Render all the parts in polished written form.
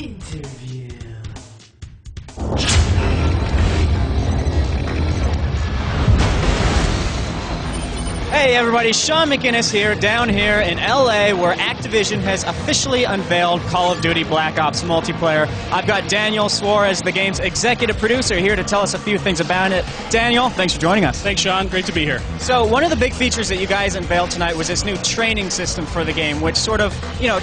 Interview. Hey everybody, Sean McInnes here, down here in LA, where Activision has officially unveiled Call of Duty Black Ops multiplayer. I've got Daniel Suarez, the game's executive producer, here to tell us a few things about it. Daniel, thanks for joining us. Thanks, Sean. Great to be here. So one of the big features that you guys unveiled tonight was this new training system for the game, which sort of,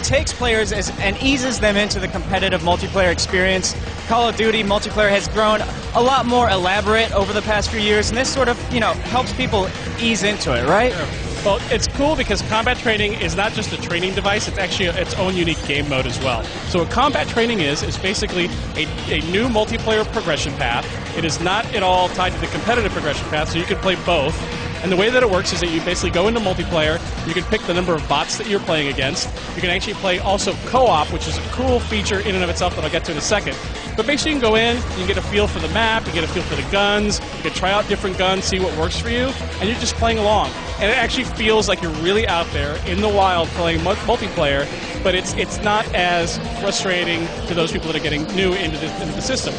takes players and eases them into the competitive multiplayer experience. Call of Duty multiplayer has grown a lot more elaborate over the past few years, and this sort of, helps people ease into it, right? Sure. Well, it's cool because combat training is not just a training device, it's actually its own unique game mode as well. So what combat training is basically a new multiplayer progression path. It is not at all tied to the competitive progression path, so you can play both. And the way that it works is that you basically go into multiplayer, you can pick the number of bots that you're playing against, you can actually play also co-op, which is a cool feature in and of itself that I'll get to in a second. But basically you can go in, you can get a feel for the map, you get a feel for the guns, you can try out different guns, see what works for you, and you're just playing along. And it actually feels like you're really out there in the wild playing multiplayer, but it's not as frustrating to those people that are getting new into the system.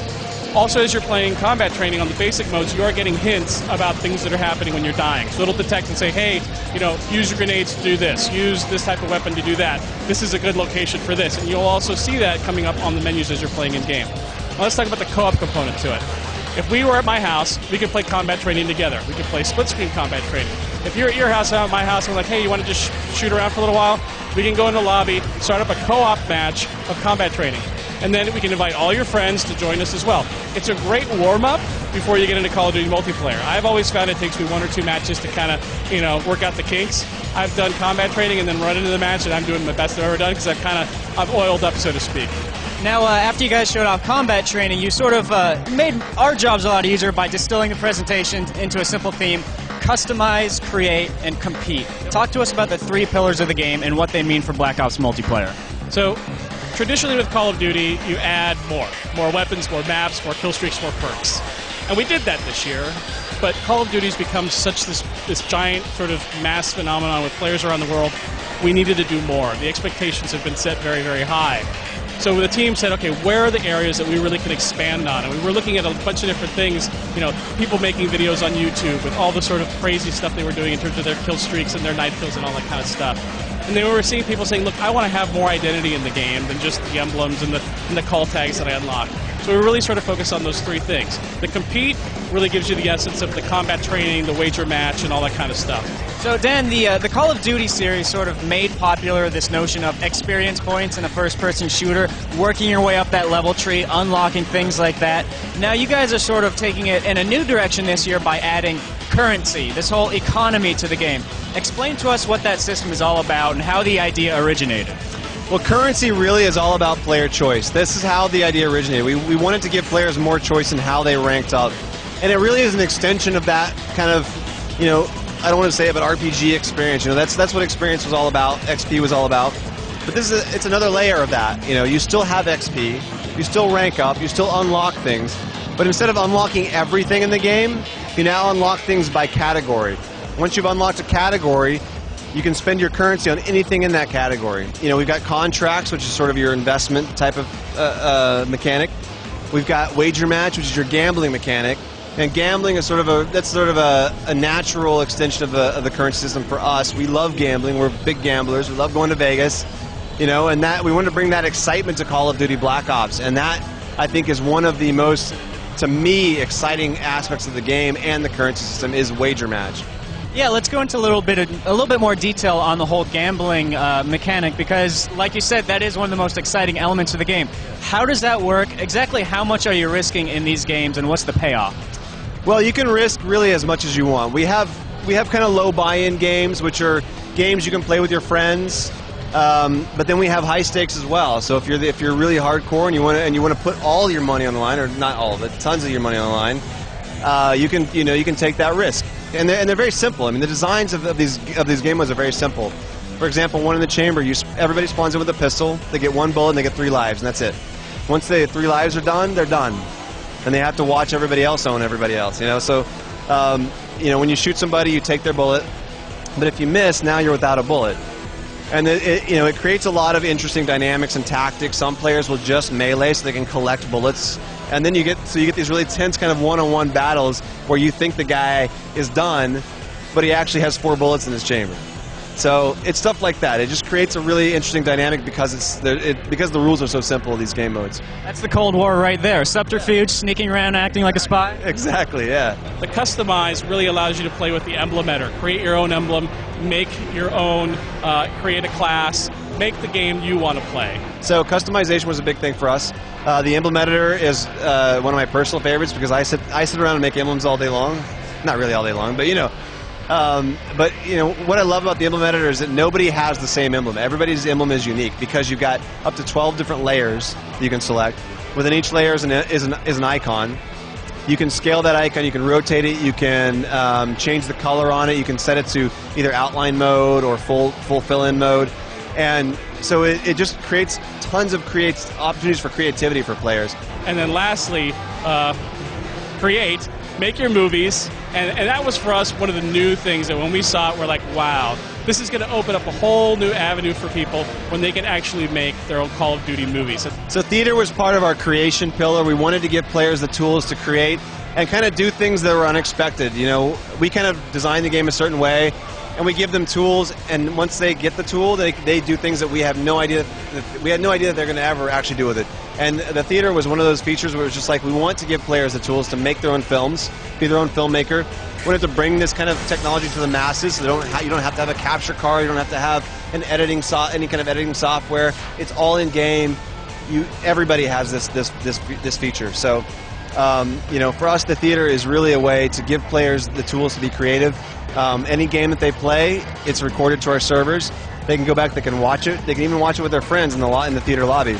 Also, as you're playing combat training on the basic modes, you are getting hints about things that are happening when you're dying. So it'll detect and say, hey, use your grenades to do this, use this type of weapon to do that. This is a good location for this. And you'll also see that coming up on the menus as you're playing in-game. Now let's talk about the co-op component to it. If we were at my house, we could play combat training together. We could play split-screen combat training. If you're at your house, I'm at my house, and we're like, hey, you want to just shoot around for a little while? We can go in the lobby, start up a co-op match of combat training. And then we can invite all your friends to join us as well. It's a great warm-up before you get into Call of Duty multiplayer. I've always found it takes me 1 or 2 matches to kind of, work out the kinks. I've done combat training and then run into the match, and I'm doing the best I've ever done because I've oiled up, so to speak. Now, after you guys showed off combat training, you sort of made our jobs a lot easier by distilling the presentation into a simple theme: customize, create, and compete. Talk to us about the 3 pillars of the game and what they mean for Black Ops multiplayer. So, traditionally with Call of Duty, you add more weapons, more maps, more kill streaks, more perks. And we did that this year, but Call of Duty's become such this giant sort of mass phenomenon with players around the world. We needed to do more. The expectations have been set very, very high. So the team said, okay, where are the areas that we really can expand on? And we were looking at a bunch of different things, people making videos on YouTube with all the sort of crazy stuff they were doing in terms of their kill streaks and their knife kills and all that kind of stuff. And then we were seeing people saying, look, I want to have more identity in the game than just the emblems and the call tags that I unlock. So we really sort of focus on those 3 things. The compete really gives you the essence of the combat training, the wager match, and all that kind of stuff. So Dan, the Call of Duty series sort of made popular this notion of experience points in a first-person shooter, working your way up that level tree, unlocking things like that. Now you guys are sort of taking it in a new direction this year by adding currency, this whole economy to the game. Explain to us what that system is all about and how the idea originated. Well, currency really is all about player choice. This is how the idea originated. We wanted to give players more choice in how they ranked up. And it really is an extension of that kind of, I don't want to say it, but RPG experience. That's what experience was all about, XP was all about. But it's another layer of that. You still have XP, you still rank up, you still unlock things. But instead of unlocking everything in the game, you now unlock things by category. Once you've unlocked a category, you can spend your currency on anything in that category. We've got contracts, which is sort of your investment type of mechanic. We've got wager match, which is your gambling mechanic. And gambling is sort of a natural extension of the currency system for us. We love gambling. We're big gamblers. We love going to Vegas. And that we wanted to bring that excitement to Call of Duty Black Ops. And that, I think, is one of the most, to me, exciting aspects of the game and the currency system is wager match. Yeah, let's go into a little bit more detail on the whole gambling mechanic, because, like you said, that is one of the most exciting elements of the game. How does that work? Exactly how much are you risking in these games, and what's the payoff? Well, you can risk really as much as you want. We have kind of low buy-in games, which are games you can play with your friends. But then we have high stakes as well. So if you're really hardcore and you want to put all your money on the line, or not all of it, tons of your money on the line, you can take that risk. And they're very simple. I mean, the designs of these game modes are very simple. For example, one in the chamber, everybody spawns in with a pistol. They get 1 bullet and they get 3 lives, and that's it. Once the 3 lives are done, they're done, and they have to watch everybody else own everybody else. So when you shoot somebody, you take their bullet. But if you miss, now you're without a bullet. And it creates a lot of interesting dynamics and tactics. Some players will just melee so they can collect bullets, and then you get these really tense kind of one-on-one battles where you think the guy is done, but he actually has 4 bullets in his chamber. So it's stuff like that. It just creates a really interesting dynamic because because the rules are so simple, these game modes. That's the Cold War right there. Subterfuge, sneaking around, acting like a spy. Exactly, yeah. The customize really allows you to play with the emblem editor. Create your own emblem, make your own, create a class, make the game you want to play. So customization was a big thing for us. The emblem editor is one of my personal favorites because I sit around and make emblems all day long. Not really all day long, but but what I love about the emblem editor is that nobody has the same emblem. Everybody's emblem is unique because you've got up to 12 different layers that you can select. Within each layer is an icon. You can scale that icon, you can rotate it, you can change the color on it, you can set it to either outline mode or full fill-in mode. And so it just creates tons of opportunities for creativity for players. And then lastly, make your movies. And that was for us one of the new things that when we saw it, we're like, wow, this is going to open up a whole new avenue for people when they can actually make their own Call of Duty movies. So theater was part of our creation pillar. We wanted to give players the tools to create and kind of do things that were unexpected. We kind of designed the game a certain way, and we give them tools, and once they get the tool, they do things that we have no idea that they're going to ever actually do with it. And the theater was one of those features where it was just like, we want to give players the tools to make their own films, be their own filmmaker. We wanted to bring this kind of technology to the masses, so you don't have to have a capture card, you don't have to have any kind of editing software. It's all in game. Everybody has this feature. So, for us, the theater is really a way to give players the tools to be creative. Any game that they play, it's recorded to our servers. They can go back, they can watch it. They can even watch it with their friends in the theater lobby.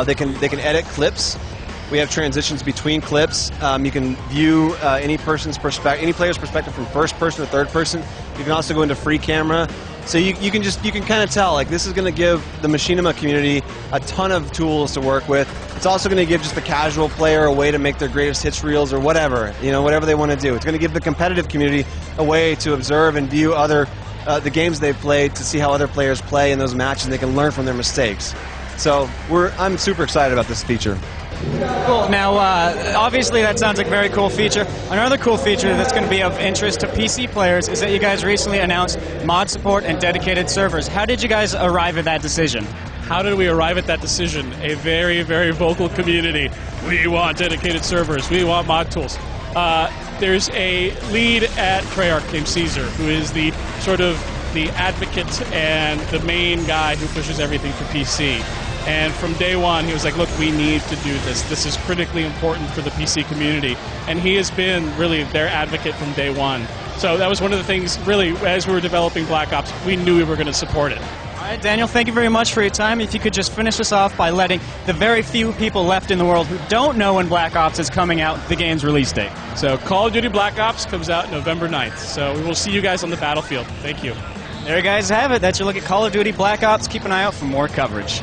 They can edit clips. We have transitions between clips. You can view any player's perspective from first person to third person. You can also go into free camera. So you can kind of tell, like, this is going to give the Machinima community a ton of tools to work with. It's also going to give just the casual player a way to make their greatest hits reels or whatever, whatever they want to do. It's going to give the competitive community a way to observe and view the games they've played, to see how other players play in those matches, and they can learn from their mistakes. So I'm super excited about this feature. Cool. Now, obviously that sounds like a very cool feature. Another cool feature that's going to be of interest to PC players is that you guys recently announced mod support and dedicated servers. How did you guys arrive at that decision? How did we arrive at that decision? A very, very vocal community. We want dedicated servers. We want mod tools. There's a lead at Treyarch named Caesar, who is the advocate and the main guy who pushes everything for PC. And from day one, he was like, look, we need to do this. This is critically important for the PC community. And he has been really their advocate from day one. So that was one of the things, really, as we were developing Black Ops, we knew we were going to support it. All right, Daniel, thank you very much for your time. If you could just finish us off by letting the very few people left in the world who don't know when Black Ops is coming out, the game's release date. So Call of Duty Black Ops comes out November 9th. So we will see you guys on the battlefield. Thank you. There you guys have it. That's your look at Call of Duty Black Ops. Keep an eye out for more coverage.